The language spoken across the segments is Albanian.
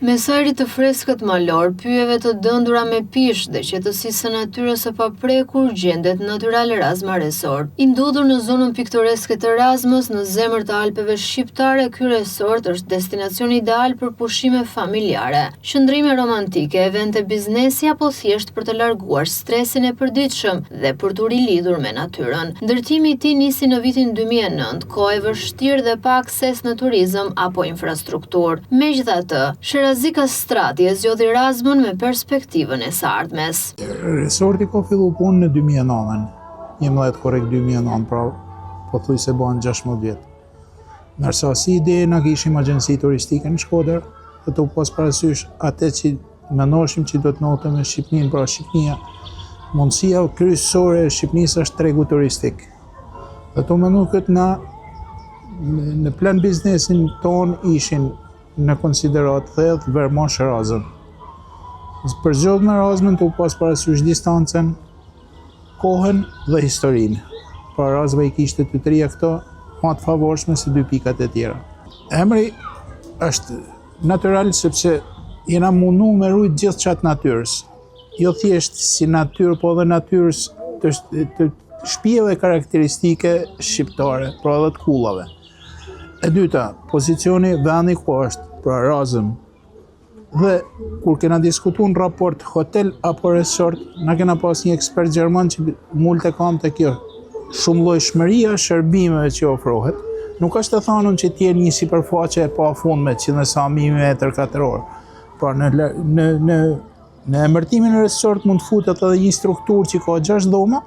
Me sa ri të freskët malor, pyjeve të dëndura me pish dhe qetësisë së natyrës së paprekur gjendet Natyral Razma Resort. I ndodhur në zonën piktoreske të Razmës, në zemër të Alpeve shqiptare, ky resort është destinacion ideal për pushime familjare, qëndrime romantike, evente biznesi apo thjesht për të larguar stresin e përditshëm dhe për t'u rilidhur me natyrën. Ndërtimi i tij nisi në vitin 2009, kohë e vështirë dhe pa akses në turizëm apo infrastrukturë. Megjithatë, Shirazi Kastrati e zgjodhi Razmën me perspektivën e së ardhmes. Resorti ka fillu punë në 2009, 11 korrekt 2009, pra pothuajse bën 16 vjet. Ndërsa si ide na kishim agjenci turistike në Shkodër, dhe të pas parasysh atë që mendoshim që do të notëm me Shqipërinë, pra Shqipënia, mundësia kryesore e Shqipënisë është tregu turistik. Dhe të mendu këtë në plan biznesin ton ishin në konsiderat thellë Vermosh Razëm. Për zgjodh me Razmën të pas parasysh distancën, kohën dhe historinë. Pra Razma i kishte të trija këto më të favorshme se dy pikat e tjera. Emri është natyral sepse jena mundu me rujt gjithë qatë natyrës. Jo thjesht si natyrë, po dhe natyrës të shpijeve karakteristike shqiptare, pra dhe të kullave. E dyta, pozicioni vendi ku është, pra Razëm. Dhe kur kena diskutu në raport hotel apo resort, na kena pas një ekspert gjerman që multe kam të kjo shumëllojshmëria shërbimeve që ofrohet. Nuk është të thanun që t'jen një sipërfaqe e pa fundme që në sa 1000 metër katror. Pra në emërtimin e resort mund të futet edhe një strukturë që ka 6 dhoma,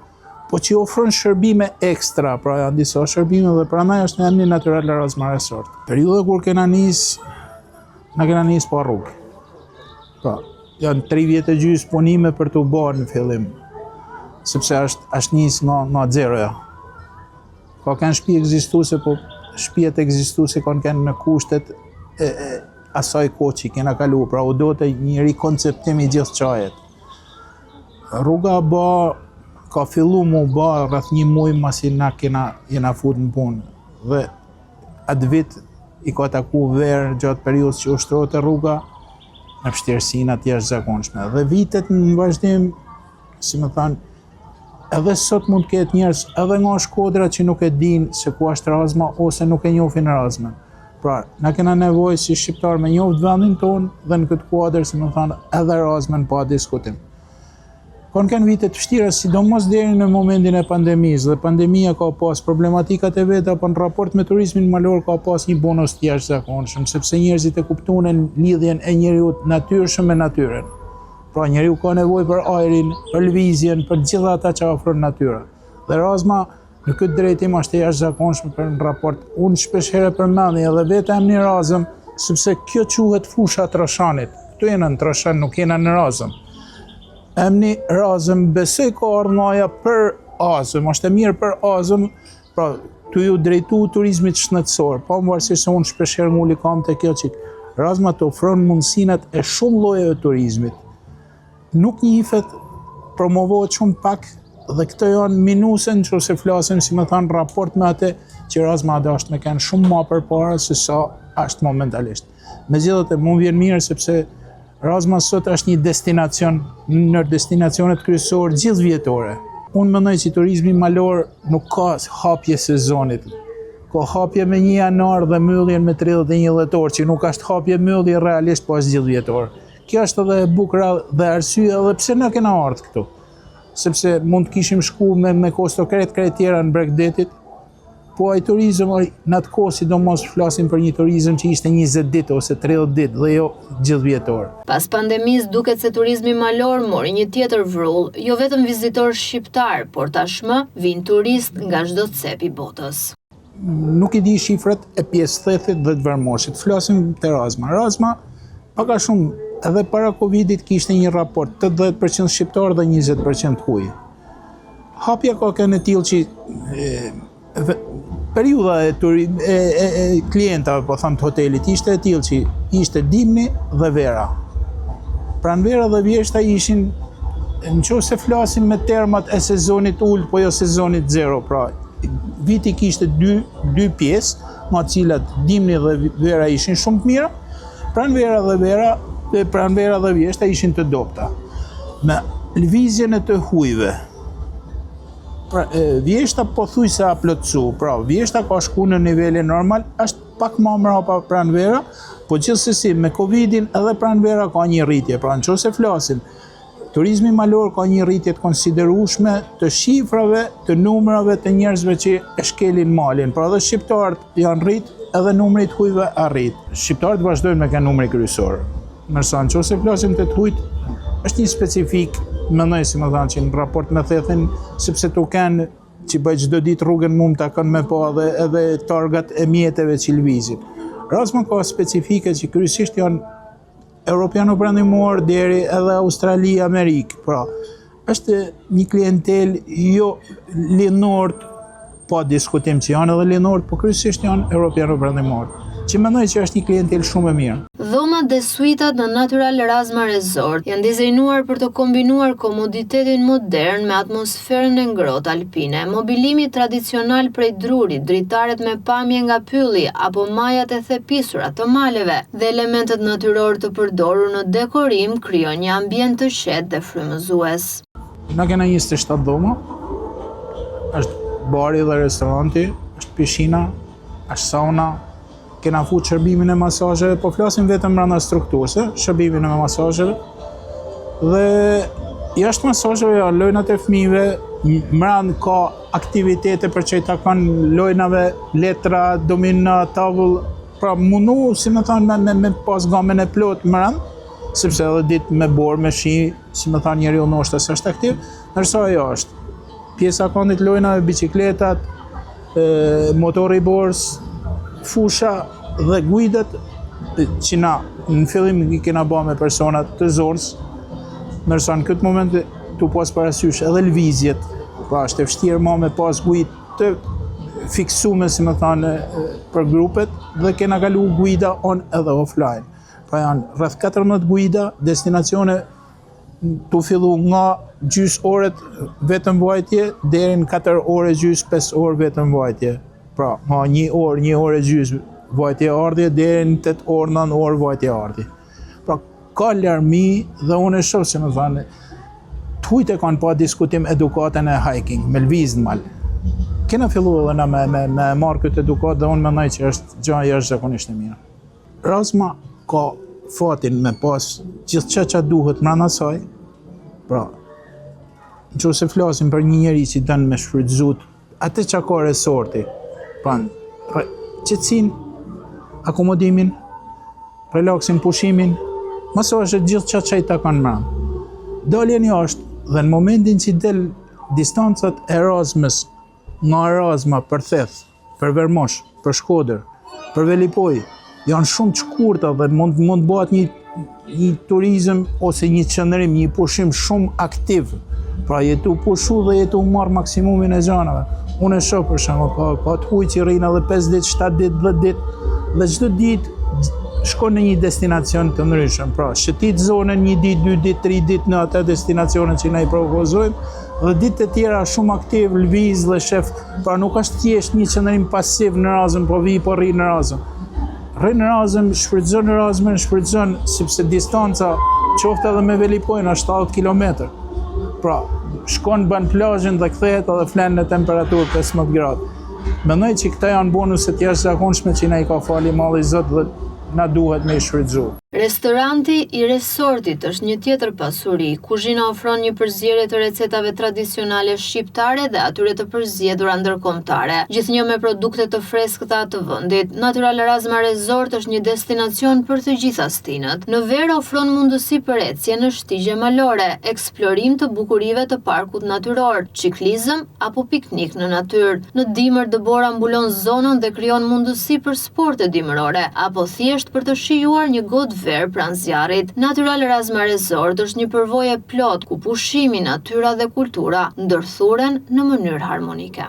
po që ofron shërbime ekstra, pra janë disa shërbime dhe pranaj është në emri Natyral Razma Resort. Periude kur na kena nis pa rrugë. Pra, janë 3 vjet e gjysmë punime për të bërë në fillim, sepse është nis nga zeroja. Ka kanë shtëpi ekzistuese, po shtëpiat ekzistuese kanë në kushtet e asaj kohë që kena kalu, pra u do të një rikonceptim i gjithë qajet. Rruga ka fillu mu rreth një muaj masi na jena fut në punë. Dhe atë vit i ka taku verë gjatë periudhës që ushtrohet rruga në vështirësinë të jashtëzakonshme. Dhe vitet në vazhdim, si më thanë, edhe sot mund të ketë njerëz edhe nga Shkodra që nuk e dinë se ku është Razma ose nuk e njohin Razmën. Pra, na kena nevojë si shqiptar me njoft vendin tonë dhe në këtë kuadër, si më thanë, edhe Razmën pa diskutim. Kanë vite të vështira, sidomos deri në momentin e pandemisë, dhe pandemia ka pas problematikat e veta, po në raport me turizmin malor ka pas një bonus të jashtëzakonshëm, sepse njerëzit e kuptuan lidhjen e njeriut natyrshëm me natyrën. Pra njeriu ka nevojë për ajrin, për lëvizjen, për gjitha ata që ofron natyra. Dhe Razma në këtë drejtim është e jashtëzakonshme për në raport. Unë shpesh herë përmend edhe vetë emri Razëm, sepse kjo quhet fusha Trashanit. Këtu jena në Trashan, nuk jena në Razëm. Emni Razëm besoj ka ardhmaja për Azëm, është e mirë për Azëm, pra të ju drejtu turizmit shëndetësor, pa varësisht se unë shpesher mulli kam të kjo që Razma të ofron mundësinat e shumë llojeve turizmit. Nuk njihet, promovohet shumë pak dhe këto janë minuse nëse flasim, si më thanë, raport me atë që Razma është me kanë shumë më përpara se sa është momentalisht. Megjithatë, mund vjen mirë sepse Razma sot është një destinacion në destinacionet kryesore gjithvjetore. Unë mendoj që turizmi malor nuk ka hapje sezonit. Ka hapje me 1 janar dhe mbylljen me 31 dhjetor, që nuk është hapje mbyllje realisht, po është gjithvjetor. Kjo është edhe e bukur dhe arsyeja edhe pse na kena ardhur këtu. Sepse mund të kishim shku me kosto krejt tjera në Bregdetit, po ai turizëm në atë kohë, sidomos flasim për një turizëm që ishte 20 ditë ose 30 ditë dhe jo gjithvjetor. Pas pandemisë duket se turizmi malor mori një tjetër vrull, jo vetëm vizitor shqiptar, por tashmë vijnë turist nga çdo cep i botës. Nuk i di shifrat e pjesëthethit dhe të Vermoshit. Flasim te Razma. Razma pak a shumë edhe para Covidit kishte një raport 80% shqiptar dhe 20% huj. Hapja ka qenë e tillë që periudha e klientave, po them, të hotelit ishte e tillë që ishte dimni dhe vera. Pranë vera dhe vjeshta ishin, nëse flasim me termat e sezonit ullë, po jo sezonit zero, pra viti kishte dy pjesë, nga cilat dimni dhe vera ishin shumë të mira. pranvera dhe vjeshta ishin të dopta. Me lëvizjen e të hujve, vjeshta pothuajse a plotsu, pra vjeshta ka shku në nivele normal, është pak më mbrapa pranvera, po gjithsesi me Covidin edhe pranvera ka një rritje. Pra nëse flasim, turizmi malor ka një rritje të konsiderueshme të shifrave, të numrave të njerëzve që e shkelin malin. Pra edhe shqiptarët janë rrit, edhe numri të hujve arrit. Shqiptarët vazhdojnë me këtë numri kryesor. Ndërsa nëse flasim të hujt, është një specifik, mendoj si më thanë që në raport me thethin, sepse tu kanë që bëjt çdo ditë rrugën mund ta kanë me pa edhe targat e mjeteve që lëvizin. Rasma ka specifike që kryesisht janë Europiano brendimor deri edhe Australi, Amerikë. Pra, është një klientel jo linort, pa diskutim që janë edhe linort, po kryesisht janë Europiano brendimor, që mendoj që është një klientel shumë e mirë. Dhomat dhe suitat në Natural Razma Resort janë dizajnuar për të kombinuar komoditetin modern me atmosferën e ngrohtë alpine, mobilimi tradicional prej drurit, dritaret me pamje nga pylli apo majat e thepisura të maleve dhe elementet natyror të përdorur në dekorim krijon një ambient të qetë dhe frymëzues. Na kena 27 dhoma, është bari dhe restoranti, është pishina, është sauna, kena fut shërbimin e masazheve, po flasim vetëm brenda strukturës, shërbimin e masazheve. Dhe jashtë masazheve janë lojnat e fëmijëve, mbrand ka aktivitete për që i takon lojnave, letra, domina, tavull, pra mundu, si më thonë, me pas gamën e plot mbrand, sepse edhe ditë me borë, me shi, si më thonë njeriu ndoshta s'është aktiv, ndërsa ajo është pjesa kondit lojnave, bicikletat, motori borës, fusha dhe guidet që na në fillim i kena ba me personat të zorës, ndërsa në këtë moment tu pas parasysh edhe lëvizjet, pra është e vështirë ma me pas guid të fiksume, si më thane, për grupet, dhe kena kalu guida on edhe offline. Pra janë rreth 14 guida, destinacione tu fillu nga gjys oret vetëm vajtje, deri në 4 ore gjys, 5 orë vetëm vajtje. Pra, nga 1 orë e gjys vajtje ardhje, deri në 8 orë, 9 orë vajtje ardhje. Pra, ka larmi dhe unë e shoh se më thane, tujt e kanë pa diskutim edukatën e hiking, me lëviz në mal. Kena fillu edhe na me marrë këtë edukat dhe unë mendoj që është gjë jashtëzakonisht e mirë. Razma ka fatin me pas gjithçka që duhet mbrana saj. Pra, nëse flasim për një njeri që dën me shfrytëzut atë që ka resorti, pra qetësinë, akomodimin, relaksin, pushimin, masazhet, gjithçka që i takon mbrana. Daljen jashtë dhe në momentin që del distancat e Razmës nga Razma për Theth, për Vermosh, për Shkodër, për Velipoj, janë shumë të shkurta dhe mund bëhet një turizëm ose një qëndrim, një pushim shumë aktiv. Pra jetu pushu dhe jetu marrë maksimumin e gjanave. Unë e shoh për shembull, ka të huj që rrinë edhe 5 ditë, 7 ditë, 10 ditë, dhe çdo ditë shkon në një destinacion të ndryshëm. Pra, shëtit zonën 1 ditë, 2 ditë, 3 ditë në atë destinacione që ne i propozojmë, dhe ditët e tjera shumë aktiv, lëviz dhe shef. Pra nuk është thjesht një qëndrim pasiv në Razëm, po vi po rri në Razëm. Rri në Razëm, shfrytëzon në Razmën, shfrytëzon sepse distanca qoftë edhe me Velipojnë është 70 km. Pra, shkon bën plazhin dhe kthehet edhe flen në temperaturë 15 gradë. Mendoj që këta janë bonuset jashtëzakonshme që na i ka fali Malli Zot dhe na duhet me i shfrytëzu. Restoranti i resortit është një tjetër pasuri. Kuzhina ofron një përzierje të recetave tradicionale shqiptare dhe atyre të përzjedhura ndërkombëtare, gjithnjë me produkte të freskëta të vendit. Natural Razma Resort është një destinacion për të gjitha stinët. Në verë ofron mundësi për ecje në shtigje malore, eksplorim të bukurive të parkut natyror, ciklizëm apo piknik në natyrë. Në dimër dëbora mbulon zonën dhe krijon mundësi për sporte dimërore, apo thjesht për të shijuar një gotë verë pranë zjarrit. Natural Razma Resort është një përvojë plot ku pushimi, natyra dhe kultura ndërthuren në mënyrë harmonike.